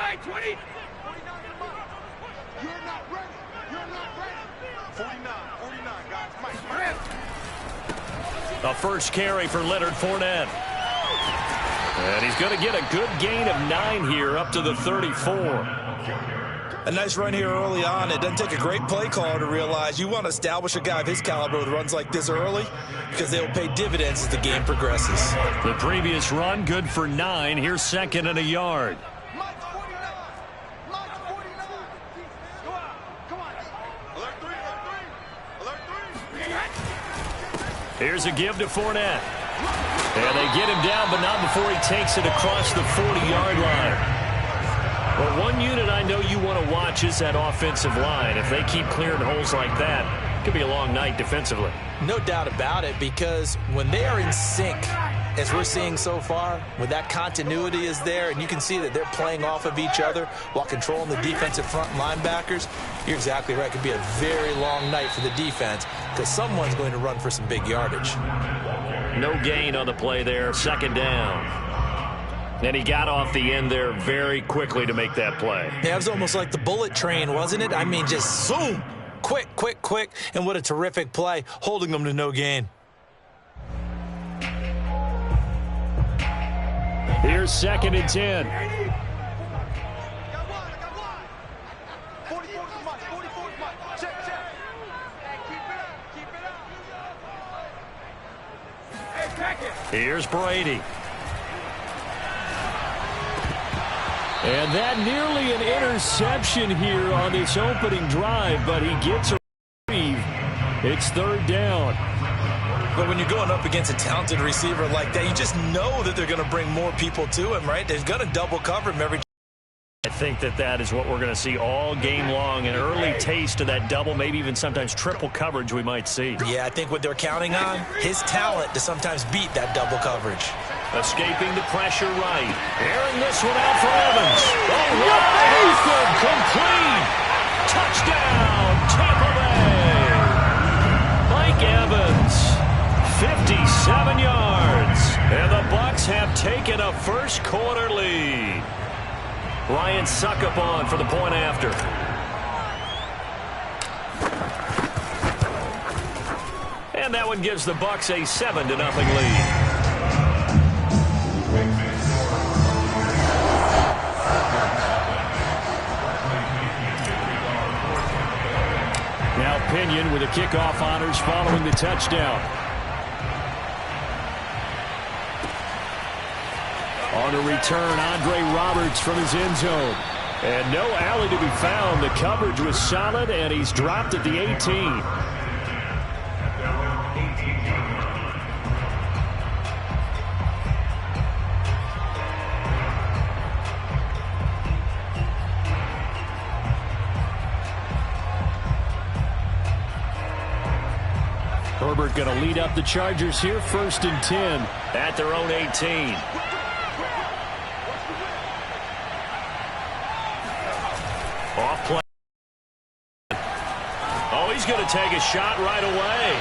You're not ready. You're not ready. 49, guys. A first carry for Leonard Fournette. And he's going to get a good gain of 9 here up to the 34. A nice run here early on. It doesn't take a great play caller to realize you want to establish a guy of his caliber with runs like this early because they'll pay dividends as the game progresses. The previous run, good for 9. Here's second and a yard. Here's a give to Fournette. And they get him down, but not before he takes it across the 40-yard line. Well, one unit I know you want to watch is that offensive line. If they keep clearing holes like that, it could be a long night defensively. No doubt about it, because when they are in sync, as we're seeing so far, when that continuity is there, and you can see that they're playing off of each other while controlling the defensive front linebackers, you're exactly right. It could be a very long night for the defense because someone's going to run for some big yardage. No gain on the play there, second down. And he got off the end there very quickly to make that play. Yeah, it was almost like the bullet train, wasn't it? I mean, just zoom, quick, quick, quick, and what a terrific play, holding them to no gain. Here's second and 10. Here's Brady. And that nearly an interception here on this opening drive, but he gets a reprieve. It's third down. But when you're going up against a talented receiver like that, you just know that they're going to bring more people to him, right? They're going to double cover him every. I think that is what we're going to see all game long, an early taste of that double, maybe even sometimes triple coverage we might see. Yeah, I think what they're counting on, his talent to sometimes beat that double coverage. Escaping the pressure right. Airing this one out for Evans. Oh, Nathan, complete. Touchdown, Tampa Bay. Mike Evans, 57 yards. And the Bucs have taken a first quarter lead. Ryan Suckup on for the point after. And that one gives the Bucs a 7-0 lead. Now Pinion with the kickoff honors following the touchdown. On a return, Andre Roberts from his end zone. And no alley to be found. The coverage was solid, and he's dropped at the 18. Herbert going to lead up the Chargers here, 1st and 10 at their own 18. Off play. Oh, he's going to take a shot right away.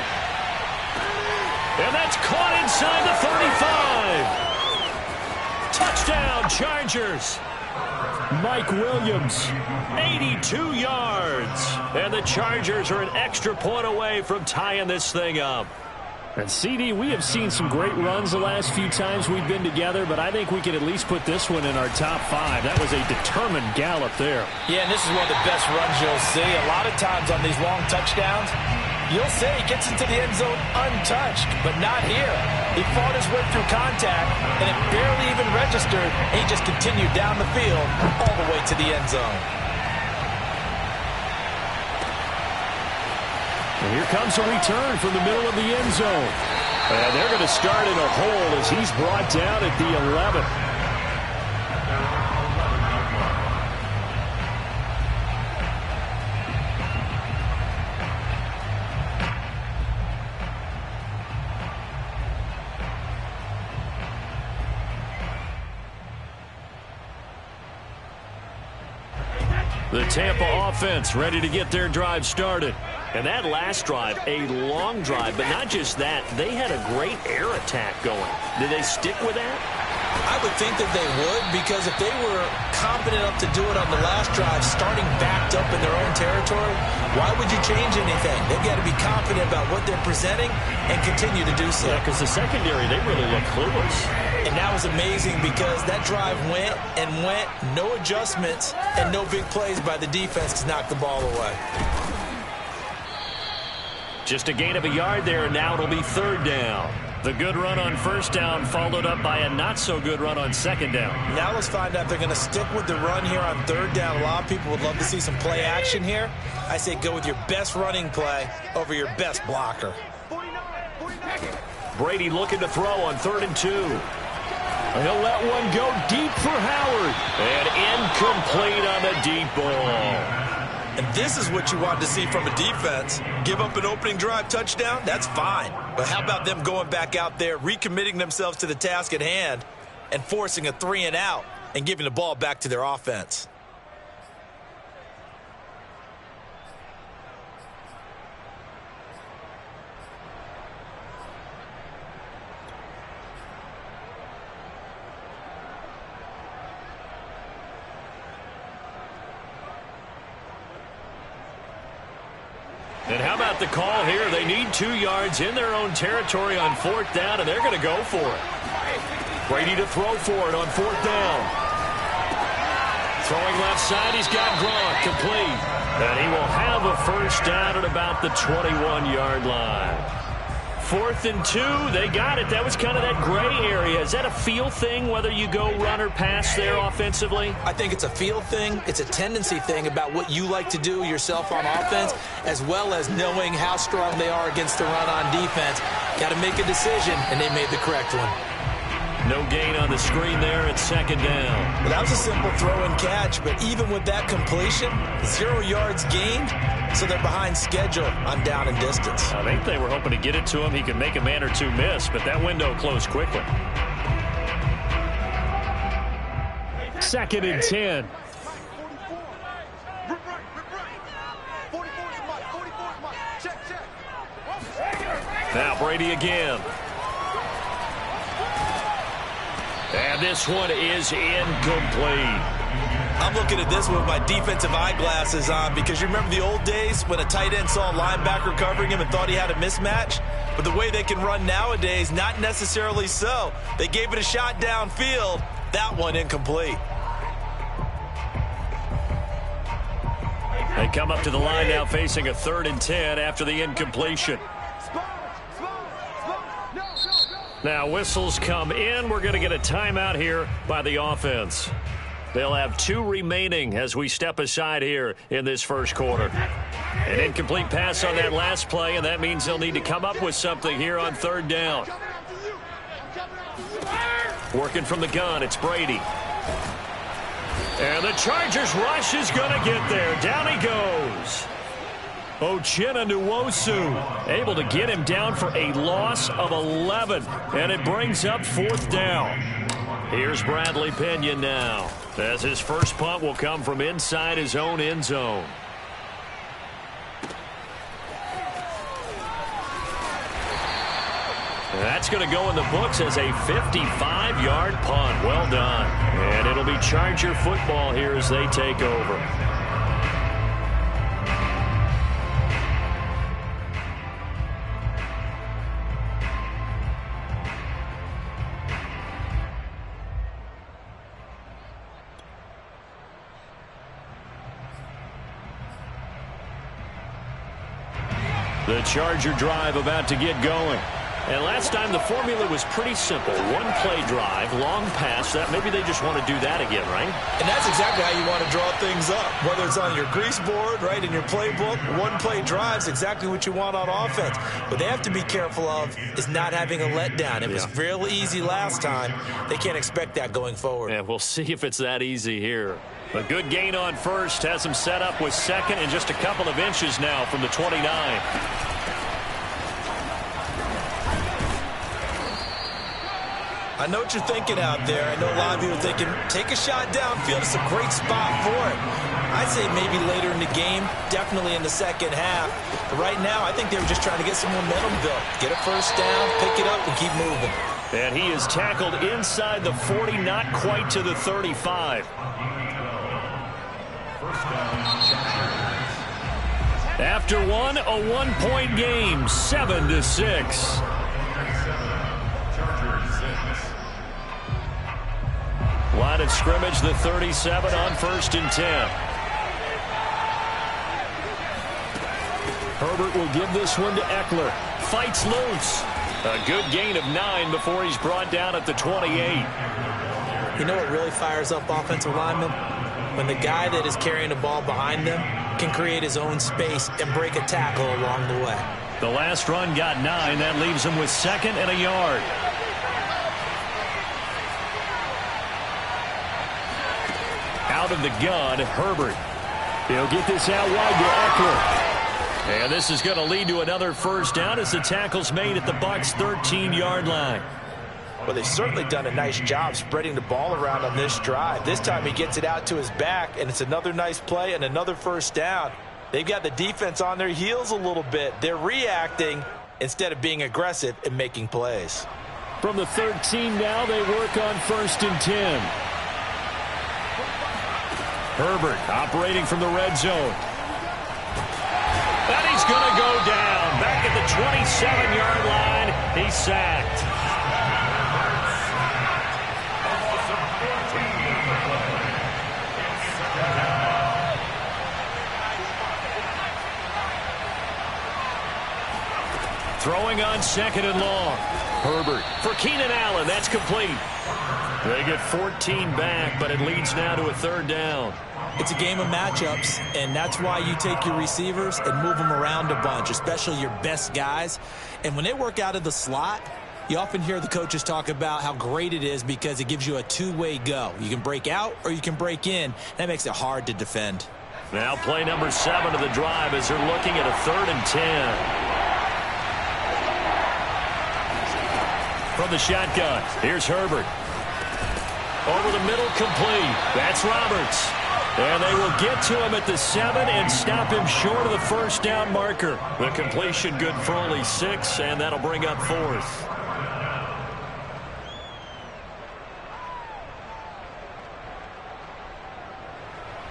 And that's caught inside the 35. Touchdown, Chargers. Mike Williams, 82 yards. And the Chargers are an extra point away from tying this thing up. And CD, we have seen some great runs the last few times we've been together, but I think we can at least put this one in our top 5. That was a determined gallop there. Yeah, and this is one of the best runs you'll see. A lot of times on these long touchdowns, you'll say he gets into the end zone untouched, but not here. He fought his way through contact, and it barely even registered, and he just continued down the field all the way to the end zone. And here comes a return from the middle of the end zone. And they're going to start in a hole as he's brought down at the 11. The Tampa offense ready to get their drive started. And that last drive, a long drive, but not just that. They had a great air attack going. Did they stick with that? I would think that they would, because if they were confident enough to do it on the last drive, starting backed up in their own territory, why would you change anything? They've got to be confident about what they're presenting and continue to do so. Yeah, because the secondary, they really look clueless. And that was amazing because that drive went and went, no adjustments, and no big plays by the defense to knock the ball away. Just a gain of a yard there, and now it'll be third down. The good run on first down followed up by a not-so-good run on second down. Now let's find out if they're going to stick with the run here on third down. A lot of people would love to see some play action here. I say go with your best running play over your best blocker. Brady looking to throw on 3rd and 2. He'll let one go deep for Howard. And incomplete on the deep ball. And this is what you want to see from a defense. Give up an opening drive touchdown, that's fine. But how about them going back out there, recommitting themselves to the task at hand, and forcing a 3-and-out and giving the ball back to their offense? And how about the call here? They need 2 yards in their own territory on 4th down, and they're going to go for it. Brady to throw for it on 4th down. Throwing left side, he's got Gronk complete. And he will have a first down at about the 21-yard line. 4th and 2, they got it. That was kind of that gray area. Is that a feel thing, whether you go run or pass there offensively? I think it's a feel thing. It's a tendency thing about what you like to do yourself on offense, as well as knowing how strong they are against the run on defense. Got to make a decision, and they made the correct one. No gain on the screen there at 2nd down. Well, that was a simple throw and catch, but even with that completion, 0 yards gained, so they're behind schedule on down and distance. I think they were hoping to get it to him. He could make a man or two miss, but that window closed quickly. 2nd and 10. Now Brady again. And this one is incomplete. I'm looking at this with my defensive eyeglasses on, because you remember the old days when a tight end saw a linebacker covering him and thought he had a mismatch? But the way they can run nowadays, not necessarily so. They gave it a shot downfield. That one incomplete. They come up to the line now facing a 3rd and 10 after the incompletion. Now whistles come in. We're going to get a timeout here by the offense. They'll have 2 remaining as we step aside here in this first quarter. An incomplete pass on that last play, and that means they'll need to come up with something here on 3rd down. Working from the gun, it's Brady. And the Chargers rush is going to get there. Down he goes. Uchenna Nwosu able to get him down for a loss of 11. And it brings up 4th down. Here's Bradley Pinion now, as his first punt will come from inside his own end zone. That's going to go in the books as a 55-yard punt. Well done. And it'll be Charger football here as they take over. The Charger drive about to get going. And last time the formula was pretty simple. 1-play drive, long pass. That maybe they just want to do that again, right? And that's exactly how you want to draw things up. Whether it's on your grease board, right, in your playbook, 1-play drive's exactly what you want on offense. What they have to be careful of is not having a letdown. It was real easy last time. They can't expect that going forward. And we'll see if it's that easy here. A good gain on first has him set up with 2nd and just a couple of inches now from the 29. I I know what you're thinking out there. I know a lot of you are thinking, take a shot downfield. It's a great spot for it. I'd say maybe later in the game, definitely in the second half. But right now, I think they were just trying to get some momentum built. Get a first down, pick it up, and keep moving. And he is tackled inside the 40, not quite to the 35. After one, a one-point game, 7-6. Line of scrimmage, the 37 on 1st and 10. Herbert will give this one to Eckler. Fights loose. A good gain of 9 before he's brought down at the 28. You know what really fires up offensive linemen? When the guy that is carrying the ball behind them can create his own space and break a tackle along the way. The last run got 9. That leaves him with 2nd and a yard. Out of the gun, Herbert. He'll get this out wide to Eckler. And this is going to lead to another first down as the tackle's made at the Bucs' 13-yard line. Well, they've certainly done a nice job spreading the ball around on this drive. This time he gets it out to his back, and it's another nice play and another first down. They've got the defense on their heels a little bit. They're reacting instead of being aggressive and making plays. From the 13 now, they work on 1st and 10. Herbert operating from the red zone. And he's going to go down. Back at the 27-yard line, he's sacked. Throwing on 2nd and long. Herbert for Keenan Allen. That's complete. They get 14 back, but it leads now to a 3rd down. It's a game of matchups, and that's why you take your receivers and move them around a bunch, especially your best guys. And when they work out of the slot, you often hear the coaches talk about how great it is because it gives you a two-way go. You can break out or you can break in. That makes it hard to defend. Now play number 7 of the drive as they're looking at a 3rd and 10. From the shotgun, here's Herbert. Over the middle, complete. That's Roberts. And they will get to him at the 7 and stop him short of the first down marker. The completion good for only 6, and that'll bring up 4th.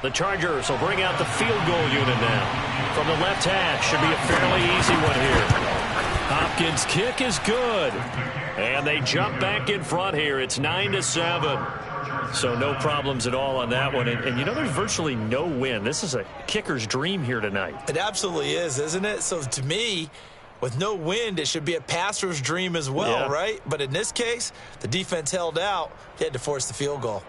The Chargers will bring out the field goal unit now. From the left half, should be a fairly easy one here. Hopkins' kick is good. And they jump back in front here. It's 9-7. So no problems at all on that one. And you know, there's virtually no wind. This is a kicker's dream here tonight. It absolutely is, isn't it? So to me, with no wind, it should be a passer's dream as well, right? But in this case, the defense held out. They had to force the field goal.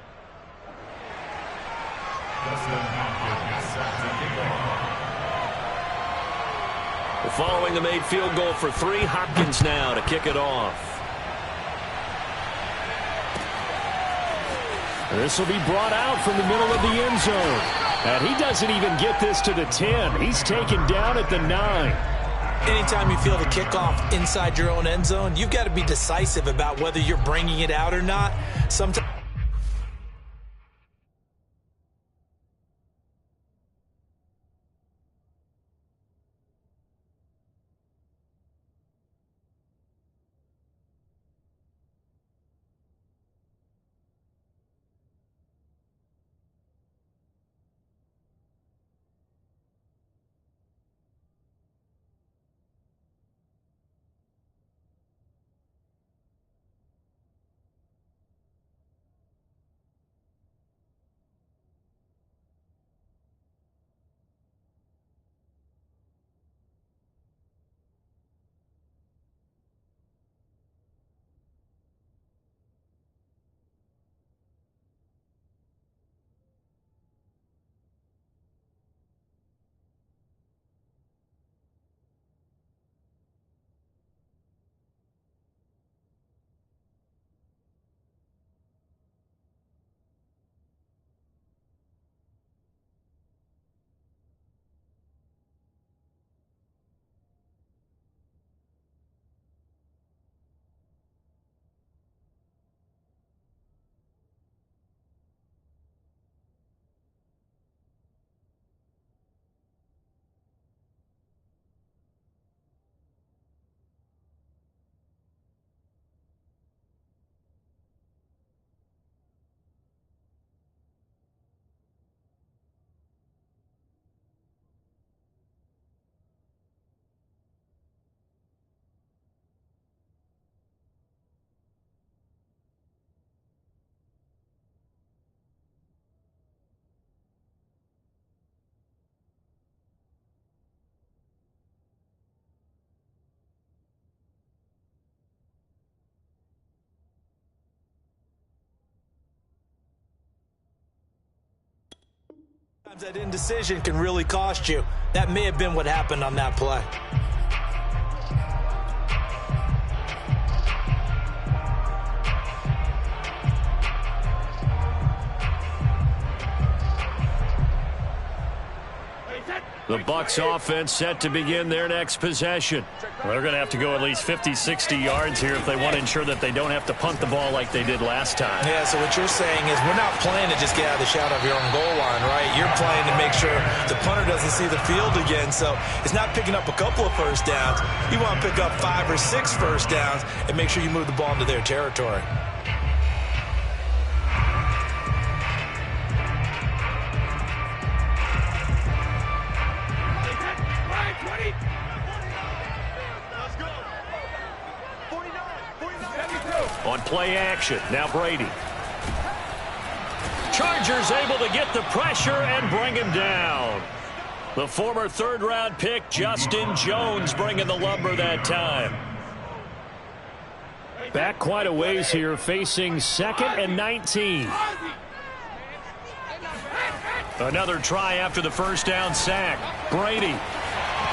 Following the made field goal for 3, Hopkins now to kick it off. This will be brought out from the middle of the end zone. And he doesn't even get this to the 10. He's taken down at the 9. Anytime you feel the kickoff inside your own end zone, you've got to be decisive about whether you're bringing it out or not. Sometimes That indecision can really cost you. That may have been what happened on that play. The Bucs offense set to begin their next possession. Well, they're going to have to go at least 50, 60 yards here if they want to ensure that they don't have to punt the ball like they did last time. Yeah, so what you're saying is we're not playing to just get out of the shadow of your own goal line, right? You're playing to make sure the punter doesn't see the field again. So it's not picking up a couple of first downs. You want to pick up 5 or 6 first downs and make sure you move the ball into their territory. On play action, now Brady. Chargers able to get the pressure and bring him down. The former third-round pick, Justin Jones, bringing the lumber that time. Back quite a ways here, facing 2nd and 19. Another try after the first down sack. Brady.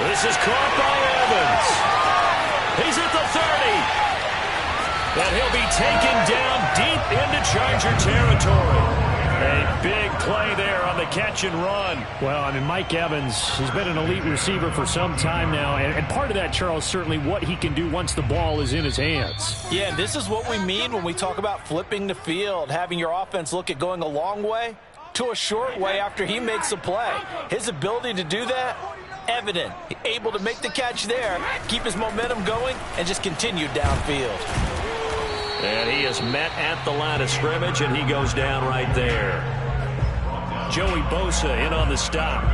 This is caught by Evans. He's at the 30. And he'll be taken down deep into Charger territory. A big play there on the catch and run. Well, I mean, Mike Evans has been an elite receiver for some time now. And part of that, Charles, certainly what he can do once the ball is in his hands. Yeah, and this is what we mean when we talk about flipping the field, having your offense look at going a long way to a short way after he makes a play. His ability to do that, evident. Able to make the catch there, keep his momentum going, and just continue downfield. And he is met at the line of scrimmage, and he goes down right there. Joey Bosa in on the stop.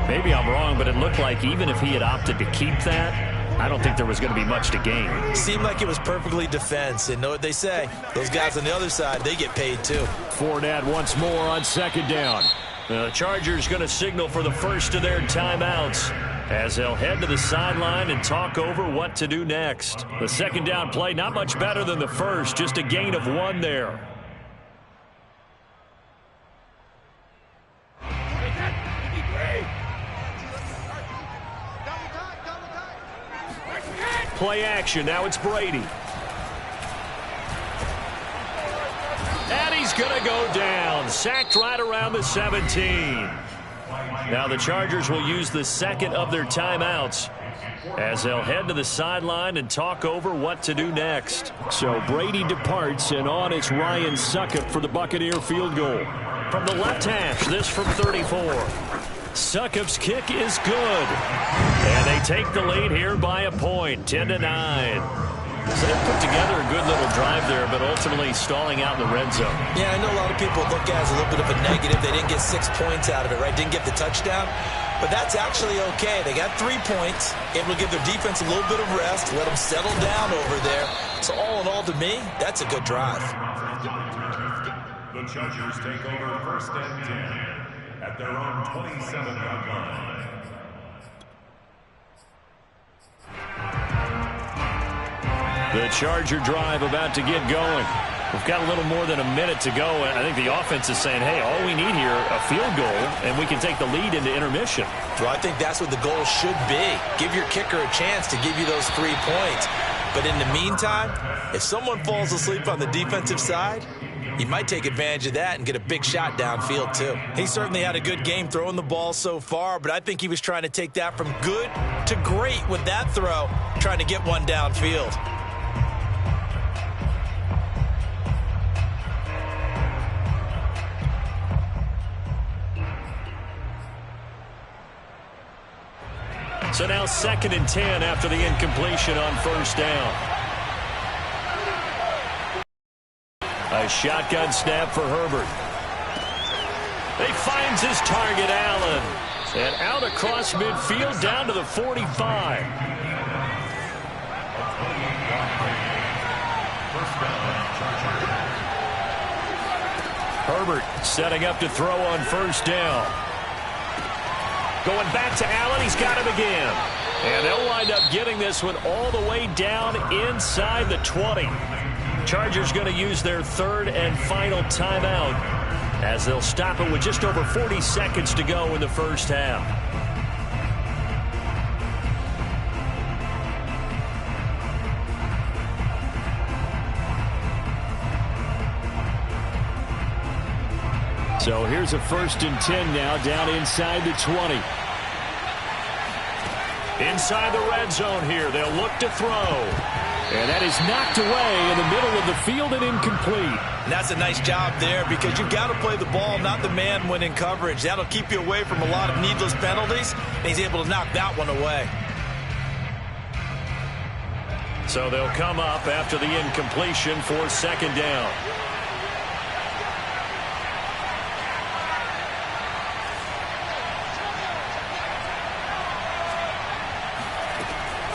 Maybe I'm wrong, but it looked like even if he had opted to keep that, I don't think there was going to be much to gain. Seemed like it was perfectly defense. And know what they say? Those guys on the other side, they get paid too. Fournette once more on 2nd down. The Chargers going to signal for the first of their timeouts as they'll head to the sideline and talk over what to do next. The 2nd down play, not much better than the first, just a gain of 1 there. Play action, now it's Brady. And he's going to go down, sacked right around the 17. Now the Chargers will use the 2nd of their timeouts as they'll head to the sideline and talk over what to do next. So Brady departs, and on it's Ryan Succop for the Buccaneer field goal. From the left hash, this from 34. Succop's kick is good. And they take the lead here by a point, 10-9. So they put together a good little drive there, but ultimately stalling out in the red zone. Yeah, I know a lot of people look at it as a little bit of a negative. They didn't get 6 points out of it, right? Didn't get the touchdown. But that's actually okay. They got 3 points, able to give their defense a little bit of rest, let them settle down over there. So all in all, to me, that's a good drive. The Chargers take over 1st and 10 at their own 27-yard line. The Charger drive about to get going. We've got a little more than a minute to go. I think the offense is saying, hey, all we need here, a field goal, and we can take the lead into intermission. Well, I think that's what the goal should be. Give your kicker a chance to give you those 3 points. But in the meantime, if someone falls asleep on the defensive side, you might take advantage of that and get a big shot downfield, too. He certainly had a good game throwing the ball so far, but I think he was trying to take that from good to great with that throw, trying to get one downfield. So now 2nd and 10 after the incompletion on 1st down. A shotgun snap for Herbert. He finds his target, Allen. And out across midfield down to the 45. Herbert setting up to throw on 1st down. Going back to Allen, he's got him again. And they'll wind up getting this one all the way down inside the 20. Chargers going to use their 3rd and final timeout as they'll stop it with just over 40 seconds to go in the first half. So here's a 1st and 10 now, down inside the 20. Inside the red zone here, they'll look to throw. And that is knocked away in the middle of the field and incomplete. And that's a nice job there because you've got to play the ball, not the man when in coverage. That'll keep you away from a lot of needless penalties, and he's able to knock that one away. So they'll come up after the incompletion for 2nd down.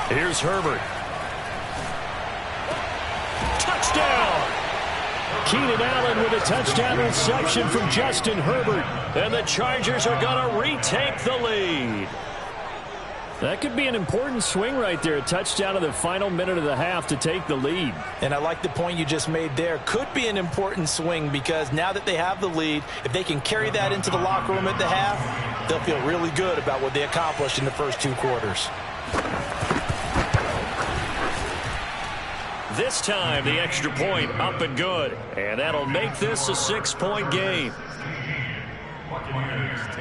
Here's Herbert. Touchdown! Keenan Allen with a touchdown reception from Justin Herbert. And the Chargers are going to retake the lead. That could be an important swing right there. A touchdown in the final minute of the half to take the lead. And I like the point you just made there. Could be an important swing because now that they have the lead, if they can carry that into the locker room at the half, they'll feel really good about what they accomplished in the first 2 quarters. This time, the extra point up and good. And that'll make this a 6-point game. Buccaneers 10.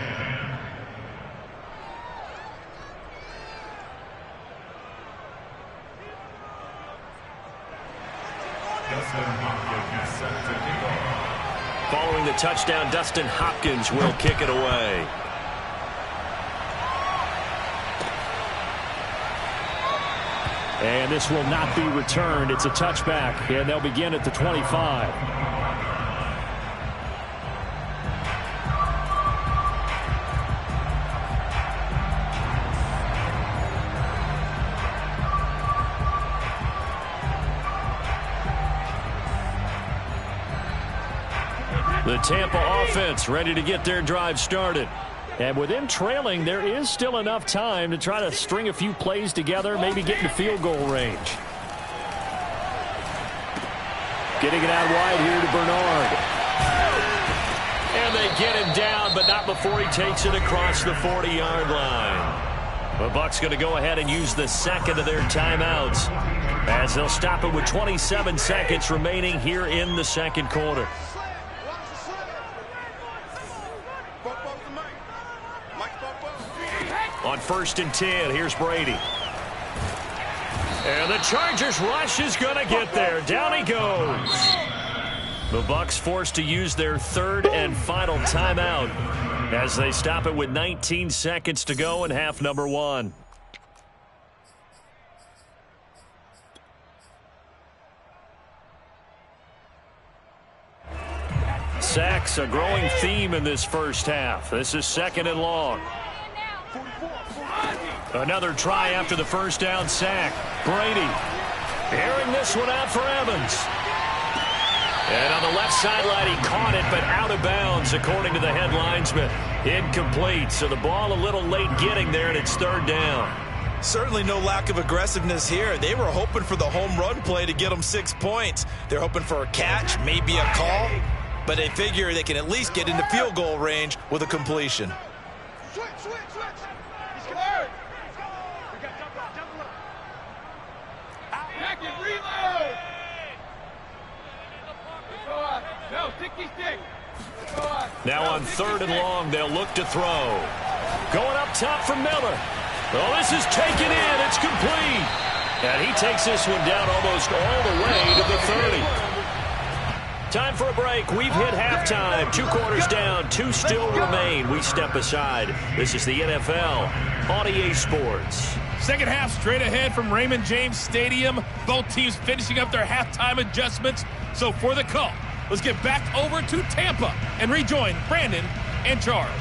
Following the touchdown, Dustin Hopkins will kick it away. And this will not be returned. It's a touchback, and they'll begin at the 25. The Tampa offense ready to get their drive started. And with them trailing, there is still enough time to try to string a few plays together, maybe get into field goal range. Getting it out wide here to Bernard. And they get him down, but not before he takes it across the 40-yard line. The Bucs going to go ahead and use the second of their timeouts as they'll stop it with 27 seconds remaining here in the second quarter. On 1st and 10, here's Brady. And the Chargers rush is going to get there. Down he goes. The Bucs forced to use their 3rd and final timeout as they stop it with 19 seconds to go in half number 1. Sacks a growing theme in this first half. This is 2nd and long. Another try after the first down sack. Brady airing this one out for Evans. And on the left sideline, he caught it, but out of bounds, according to the head linesman. Incomplete, so the ball a little late getting there, and it's 3rd down. Certainly no lack of aggressiveness here. They were hoping for the home run play to get them 6 points. They're hoping for a catch, maybe a call, but they figure they can at least get into field goal range with a completion. Switch. He's scared. Back and reload. No, stick. Now on 3rd and long, they'll look to throw. Going up top for Miller. Oh, this is taken in. It's complete. And he takes this one down almost all the way to the 30. Time for a break. We've hit halftime. 2 quarters down. 2 still remain. We step aside. This is the NFL on EA Sports. Second half straight ahead from Raymond James Stadium. Both teams finishing up their halftime adjustments. So for the call, let's get back over to Tampa and rejoin Brandon and Charles.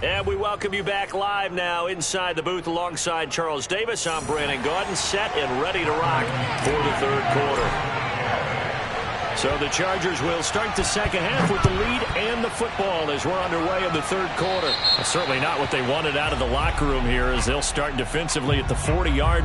And we welcome you back live now inside the booth alongside Charles Davis. I'm Brandon Gaudin, set and ready to rock for the 3rd quarter. So the Chargers will start the second half with the lead and the football as we're underway in the 3rd quarter. Well, certainly not what they wanted out of the locker room here as they'll start defensively at the 40-yard